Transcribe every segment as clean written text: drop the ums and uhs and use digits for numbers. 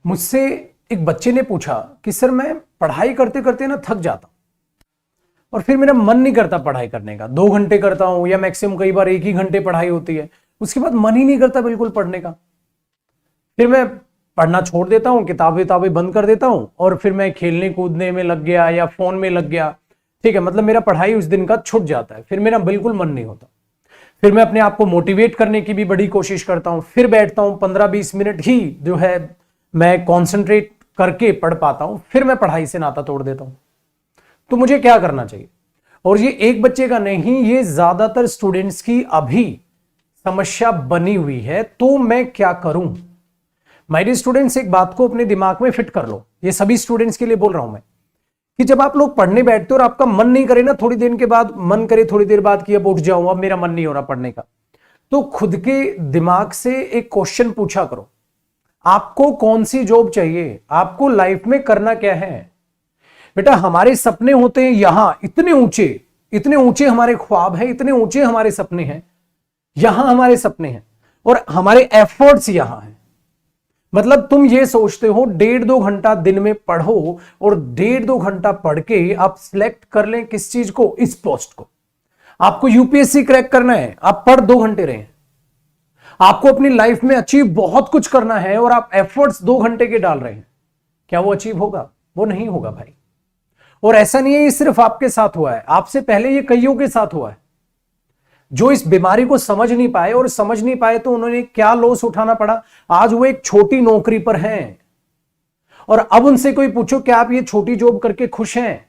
मुझसे एक बच्चे ने पूछा कि सर मैं पढ़ाई करते करते ना थक जाता हूं और फिर मेरा मन नहीं करता पढ़ाई करने का। 2 घंटे करता हूं या मैक्सिमम कई बार 1 ही घंटे पढ़ाई होती है, उसके बाद मन ही नहीं करता बिल्कुल पढ़ने का। फिर मैं पढ़ना छोड़ देता हूं, किताबें बंद कर देता हूं और फिर मैं खेलने कूदने में लग गया या फोन में लग गया। ठीक है, मतलब मेरा पढ़ाई उस दिन का छूट जाता है, फिर मेरा बिल्कुल मन नहीं होता। फिर मैं अपने आप को मोटिवेट करने की भी बड़ी कोशिश करता हूं, फिर बैठता हूं 15-20 मिनट ही जो है मैं कॉन्सेंट्रेट करके पढ़ पाता हूं, फिर मैं पढ़ाई से नाता तोड़ देता हूं। तो मुझे क्या करना चाहिए? और ये एक बच्चे का नहीं, ये ज्यादातर स्टूडेंट्स की अभी समस्या बनी हुई है। तो मैं क्या करूं? माय डियर स्टूडेंट्स, एक बात को अपने दिमाग में फिट कर लो, ये सभी स्टूडेंट्स के लिए बोल रहा हूं मैं, कि जब आप लोग पढ़ने बैठते हो और आपका मन नहीं करे ना, थोड़ी देर के बाद मन करे थोड़ी देर बाद कि अब उठ जाऊं, अब मेरा मन नहीं हो रहा पढ़ने का, तो खुद के दिमाग से एक क्वेश्चन पूछा करो, आपको कौन सी जॉब चाहिए? आपको लाइफ में करना क्या है? बेटा हमारे सपने होते हैं यहां इतने ऊंचे हमारे ख्वाब हैं, इतने ऊंचे हमारे सपने हैं, यहां हमारे सपने हैं और हमारे एफर्ट्स यहां हैं। मतलब तुम ये सोचते हो 1.5-2 घंटा दिन में पढ़ो और 1.5-2 घंटा पढ़ के आप सिलेक्ट कर लें किस चीज को? इस पोस्ट को। आपको यूपीएससी क्रैक करना है, आप पढ़ 2 घंटे रहे। आपको अपनी लाइफ में अचीव बहुत कुछ करना है और आप एफर्ट्स 2 घंटे के डाल रहे हैं, क्या वो अचीव होगा? वो नहीं होगा भाई। और ऐसा नहीं है ये सिर्फ आपके साथ हुआ है, आपसे पहले ये कईयों के साथ हुआ है जो इस बीमारी को समझ नहीं पाए, और समझ नहीं पाए तो उन्होंने क्या लॉस उठाना पड़ा। आज वो एक छोटी नौकरी पर हैं और अब उनसे कोई पूछो क्या आप ये छोटी जॉब करके खुश हैं?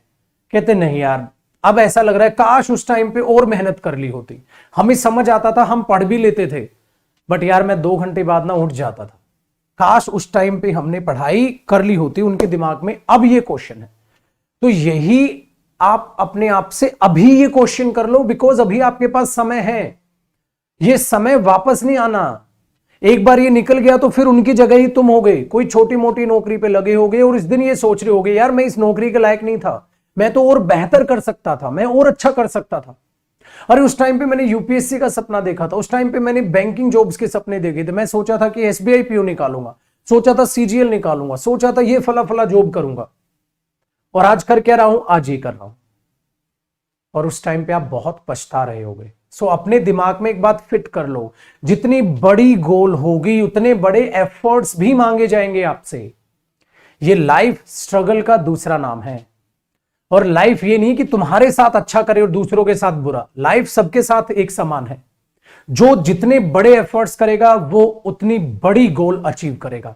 कहते नहीं यार, अब ऐसा लग रहा है काश उस टाइम पे और मेहनत कर ली होती, हमें समझ आता था, हम पढ़ भी लेते थे, बट यार मैं 2 घंटे बाद ना उठ जाता था, काश उस टाइम पे हमने पढ़ाई कर ली होती। उनके दिमाग में अब ये क्वेश्चन है। तो यही आप अपने आप से अभी ये क्वेश्चन कर लो, बिकॉज अभी आपके पास समय है, ये समय वापस नहीं आना। एक बार ये निकल गया तो फिर उनकी जगह ही तुम हो गए, कोई छोटी मोटी नौकरी पे लगे होगे और इस दिन ये सोच रहे होगे यार मैं इस नौकरी के लायक नहीं था, मैं तो और बेहतर कर सकता था, मैं और अच्छा कर सकता था। अरे उस टाइम पे मैंने यूपीएससी का सपना देखा था, उस टाइम पे मैंने बैंकिंग जॉब्स के सपने देखे थे, मैं सोचा था कि एसबीआई पीओ निकालूंगा, सोचा था सीजीएल निकालूंगा, सोचा था ये फला फला जॉब करूंगा, और आज कर क्या रहा हूं? आज ये कर रहा हूं। और उस टाइम पे आप बहुत पछता रहे होगे। सो अपने दिमाग में एक बात फिट कर लो, जितनी बड़ी गोल होगी उतने बड़े एफर्ट्स भी मांगे जाएंगे आपसे। ये लाइफ स्ट्रगल का दूसरा नाम है। और लाइफ ये नहीं कि तुम्हारे साथ अच्छा करे और दूसरों के साथ बुरा, लाइफ सबके साथ एक समान है। जो जितने बड़े एफर्ट्स करेगा वो उतनी बड़ी गोल अचीव करेगा।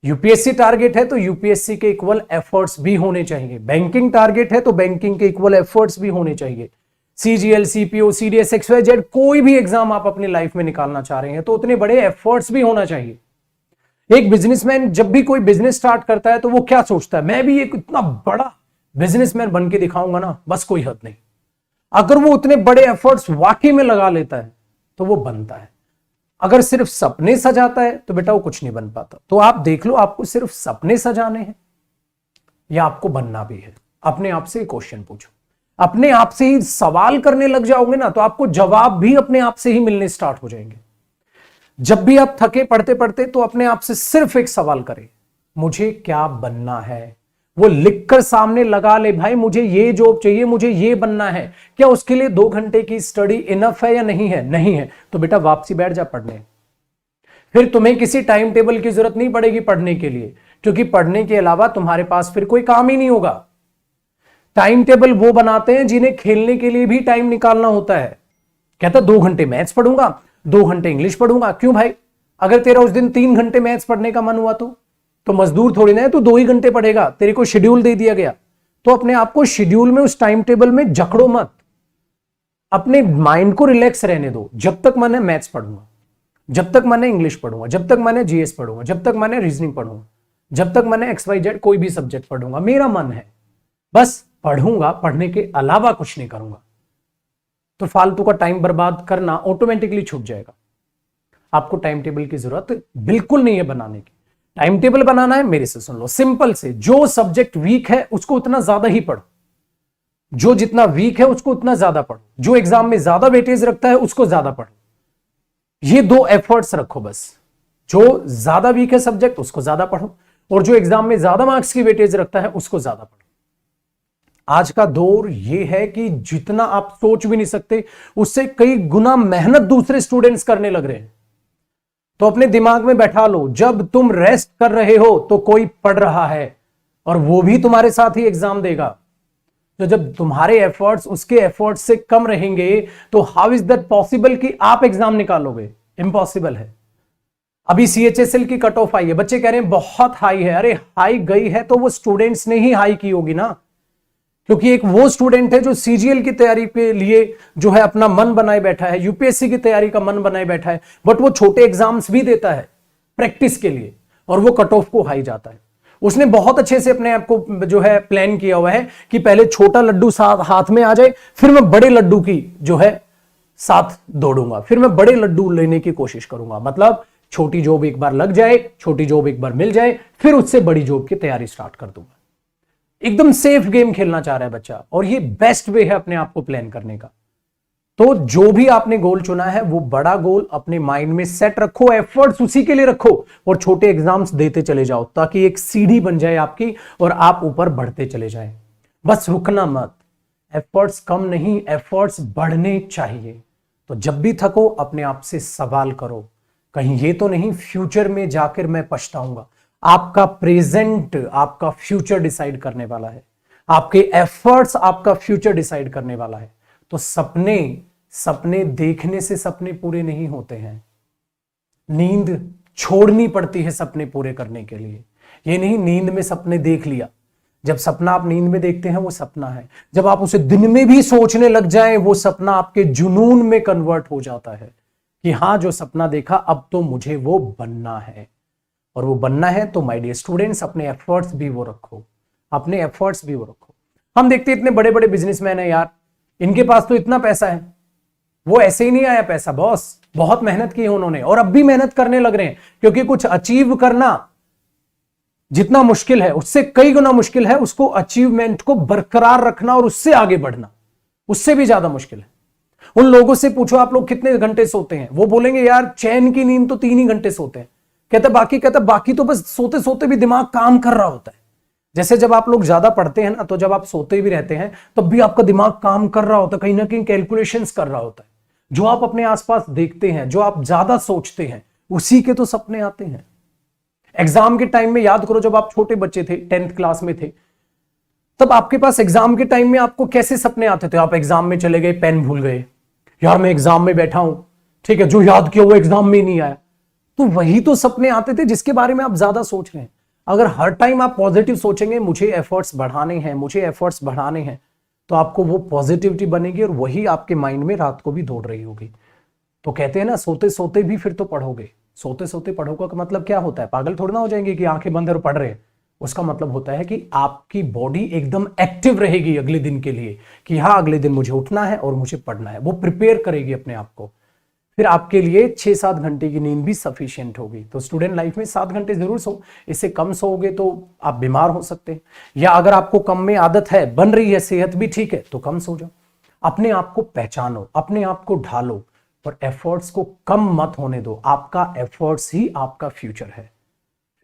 यूपीएससी टारगेट है तो यूपीएससी के इक्वल एफर्ट्स भी होने चाहिए, बैंकिंग टारगेट है तो बैंकिंग के इक्वल एफर्ट्स भी होने चाहिए, सीजीएल, सीपीओ, सीडीएस, एक्सवाईजेड, कोई भी एग्जाम आप अपनी लाइफ में निकालना चाह रहे हैं तो उतने बड़े एफर्ट्स भी होना चाहिए। एक बिजनेसमैन जब भी कोई बिजनेस स्टार्ट करता है तो वो क्या सोचता है? मैं भी एक इतना बड़ा बिजनेसमैन बन के दिखाऊंगा ना, बस कोई हद नहीं। अगर वो उतने बड़े एफर्ट्स वाकई में लगा लेता है तो वो बनता है। अगर सिर्फ सपने सजाता है तो बेटा वो कुछ नहीं बन पाता। तो आप देख लो, आपको सिर्फ सपने सजाने हैं या आपको बनना भी है? अपने आप से क्वेश्चन पूछो, अपने आप से ही सवाल करने लग जाओगे ना तो आपको जवाब भी अपने आप से ही मिलने स्टार्ट हो जाएंगे। जब भी आप थके पढ़ते पढ़ते तो अपने आप से सिर्फ एक सवाल करें, मुझे क्या बनना है? वो लिखकर सामने लगा ले, भाई मुझे ये जॉब चाहिए, मुझे ये बनना है। क्या उसके लिए 2 घंटे की स्टडी इनफ है या नहीं है? नहीं है तो बेटा वापसी बैठ जा पढ़ने। फिर तुम्हें किसी टाइम टेबल की जरूरत नहीं पड़ेगी पढ़ने के लिए, क्योंकि पढ़ने के अलावा तुम्हारे पास फिर कोई काम ही नहीं होगा। टाइम टेबल वो बनाते हैं जिन्हें खेलने के लिए भी टाइम निकालना होता है। कहता 2 घंटे मैथ्स पढ़ूंगा, 2 घंटे इंग्लिश पढ़ूंगा। क्यों भाई? अगर तेरा उस दिन 3 घंटे मैथ्स पढ़ने का मन हुआ तो मजदूर थोड़ी ना है, तो 2 ही घंटे पढ़ेगा। तेरे को शेड्यूल दे दिया गया तो अपने आप को शेड्यूल में, उस टाइम टेबल में जकड़ो मत, अपने माइंड को रिलैक्स रहने दो। जब तक मैंने मैथ्स पढ़ूंगा, जब तक मैंने इंग्लिश पढ़ूंगा, जब तक मैंने जीएस पढ़ूंगा, जब तक मैंने रीजनिंग पढ़ूंगा, जब तक मैंने XYZ कोई भी सब्जेक्ट पढ़ूंगा, मेरा मन है बस पढ़ूंगा, पढ़ने के अलावा कुछ नहीं करूंगा, तो फालतू का टाइम बर्बाद करना ऑटोमेटिकली छूट जाएगा। आपको टाइम टेबल की जरूरत बिल्कुल नहीं है बनाने की। टाइम टेबल बनाना है, मेरे से सुन लो, सिंपल से, जो सब्जेक्ट वीक है उसको उतना ज्यादा ही पढ़ो, जो जितना वीक है उसको उतना ज्यादा पढ़ो, जो एग्जाम में ज्यादा वेटेज रखता है उसको ज्यादा पढ़ो। ये 2 एफर्ट्स रखो बस। जो ज्यादा वीक है सब्जेक्ट उसको ज्यादा पढ़ो, और जो एग्जाम में ज्यादा मार्क्स की वेटेज रखता है उसको ज्यादा पढ़ो। आज का दौर यह है कि जितना आप सोच भी नहीं सकते उससे कई गुना मेहनत दूसरे स्टूडेंट्स करने लग रहे हैं। तो अपने दिमाग में बैठा लो, जब तुम रेस्ट कर रहे हो तो कोई पढ़ रहा है, और वो भी तुम्हारे साथ ही एग्जाम देगा। तो जब तुम्हारे एफर्ट्स उसके एफर्ट्स से कम रहेंगे तो हाउ इज दैट पॉसिबल कि आप एग्जाम निकालोगे? इम्पॉसिबल है। अभी सीएचएसएल की कट ऑफ आई है, बच्चे कह रहे हैं बहुत हाई है। अरे हाई गई है तो वो स्टूडेंट्स ने ही हाई की होगी ना, क्योंकि एक वो स्टूडेंट है जो सीजीएल की तैयारी के लिए जो है अपना मन बनाए बैठा है, यूपीएससी की तैयारी का मन बनाए बैठा है, बट वो छोटे एग्जाम्स भी देता है प्रैक्टिस के लिए, और वो कट ऑफ को हाई जाता है। उसने बहुत अच्छे से अपने आप को जो है प्लान किया हुआ है कि पहले छोटा लड्डू साथ हाथ में आ जाए, फिर मैं बड़े लड्डू की जो है साथ दौड़ूंगा, फिर मैं बड़े लड्डू लेने की कोशिश करूंगा। मतलब छोटी जॉब एक बार लग जाए, छोटी जॉब एक बार मिल जाए, फिर उससे बड़ी जॉब की तैयारी स्टार्ट कर दूंगा। एकदम सेफ गेम खेलना चाह रहा है बच्चा, और ये बेस्ट वे है अपने आप को प्लान करने का। तो जो भी आपने गोल चुना है वो बड़ा गोल अपने माइंड में सेट रखो, एफर्ट्स उसी के लिए रखो, और छोटे एग्जाम्स देते चले जाओ ताकि एक सीढ़ी बन जाए आपकी और आप ऊपर बढ़ते चले जाएं। बस रुकना मत, एफर्ट्स कम नहीं, एफर्ट्स बढ़ने चाहिए। तो जब भी थको अपने आप से सवाल करो, कहीं ये तो नहीं फ्यूचर में जाकर मैं पछताऊंगा? आपका प्रेजेंट आपका फ्यूचर डिसाइड करने वाला है, आपके एफर्ट्स आपका फ्यूचर डिसाइड करने वाला है। तो सपने देखने से सपने पूरे नहीं होते हैं, नींद छोड़नी पड़ती है सपने पूरे करने के लिए। ये नहीं नींद में सपने देख लिया, जब सपना आप नींद में देखते हैं वो सपना है, जब आप उसे दिन में भी सोचने लग जाएं वो सपना आपके जुनून में कन्वर्ट हो जाता है कि हां जो सपना देखा अब तो मुझे वो बनना है। और वो बनना है तो माय डियर स्टूडेंट्स अपने एफर्ट्स भी वो रखो, अपने एफर्ट्स भी वो रखो। हम देखते इतने बड़े बड़े बिजनेसमैन है यार, इनके पास तो इतना पैसा है, वो ऐसे ही नहीं आया पैसा बॉस, बहुत मेहनत की है उन्होंने और अब भी मेहनत करने लग रहे हैं, क्योंकि कुछ अचीव करना जितना मुश्किल है उससे कई गुना मुश्किल है उसको अचीवमेंट को बरकरार रखना और उससे आगे बढ़ना, उससे भी ज्यादा मुश्किल है। उन लोगों से पूछो आप लोग कितने घंटे सोते हैं, वो बोलेंगे यार चैन की नींद तो 3 ही घंटे सोते हैं। कहते बाकी तो बस सोते सोते भी दिमाग काम कर रहा होता है। जैसे जब आप लोग ज्यादा पढ़ते हैं ना, तो जब आप सोते भी रहते हैं तब भी आपका दिमाग काम कर रहा होता है, कहीं ना कहीं कैलकुलेशंस कर रहा होता है। जो आप अपने आसपास देखते हैं, जो आप ज्यादा सोचते हैं, उसी के तो सपने आते हैं। एग्जाम के टाइम में याद करो, जब आप छोटे बच्चे थे 10th क्लास में थे, तब आपके पास एग्जाम के टाइम में आपको कैसे सपने आते थे? आप एग्जाम में चले गए, पेन भूल गए, यार मैं एग्जाम में बैठा हूं, ठीक है, जो याद किया वो एग्जाम में नहीं आया। तो वही तो सपने आते थे जिसके बारे में आप ज्यादा सोच रहे हैं। अगर हर टाइम आप पॉजिटिव सोचेंगे, मुझे एफर्ट्स बढ़ाने हैं, मुझे एफर्ट्स बढ़ाने हैं, तो आपको वो पॉजिटिविटी बनेगी और वही आपके माइंड में रात को भी दौड़ रही होगी। तो कहते हैं ना, सोते सोते भी फिर तो पढ़ोगे। सोते सोते पढ़ोगे का मतलब क्या होता है? पागल थोड़ा ना हो जाएंगे कि आंखें बंद और पढ़ रहे हैं। उसका मतलब होता है कि आपकी बॉडी एकदम एक्टिव रहेगी अगले दिन के लिए, कि हाँ अगले दिन मुझे उठना है और मुझे पढ़ना है। वो प्रिपेयर करेगी अपने आप को। फिर आपके लिए 6-7 घंटे की नींद भी सफिशिएंट होगी। तो स्टूडेंट लाइफ में 7 घंटे जरूर सो, इससे कम सोओगे तो आप बीमार हो सकते हैं, या अगर आपको कम में आदत है, बन रही है, सेहत भी ठीक है, तो कम सो जाओ। अपने आप को पहचानो, अपने आप को ढालो, पर एफर्ट्स को कम मत होने दो। आपका एफर्ट्स ही आपका फ्यूचर है।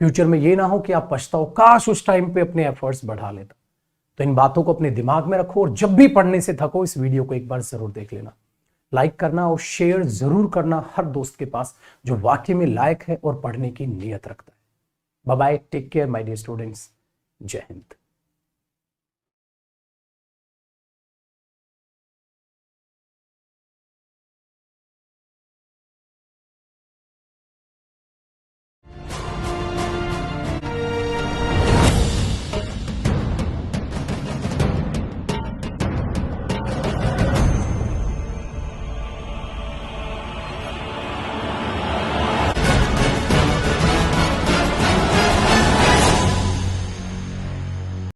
फ्यूचर में ये ना हो कि आप पछताओ, काश उस टाइम पे अपने एफर्ट्स बढ़ा लेता। तो इन बातों को अपने दिमाग में रखो, और जब भी पढ़ने से थको इस वीडियो को एक बार जरूर देख लेना। लाइक करना और शेयर जरूर करना हर दोस्त के पास जो वाकई में लायक है और पढ़ने की नीयत रखता है। Bye bye, take care my dear students, जय हिंद।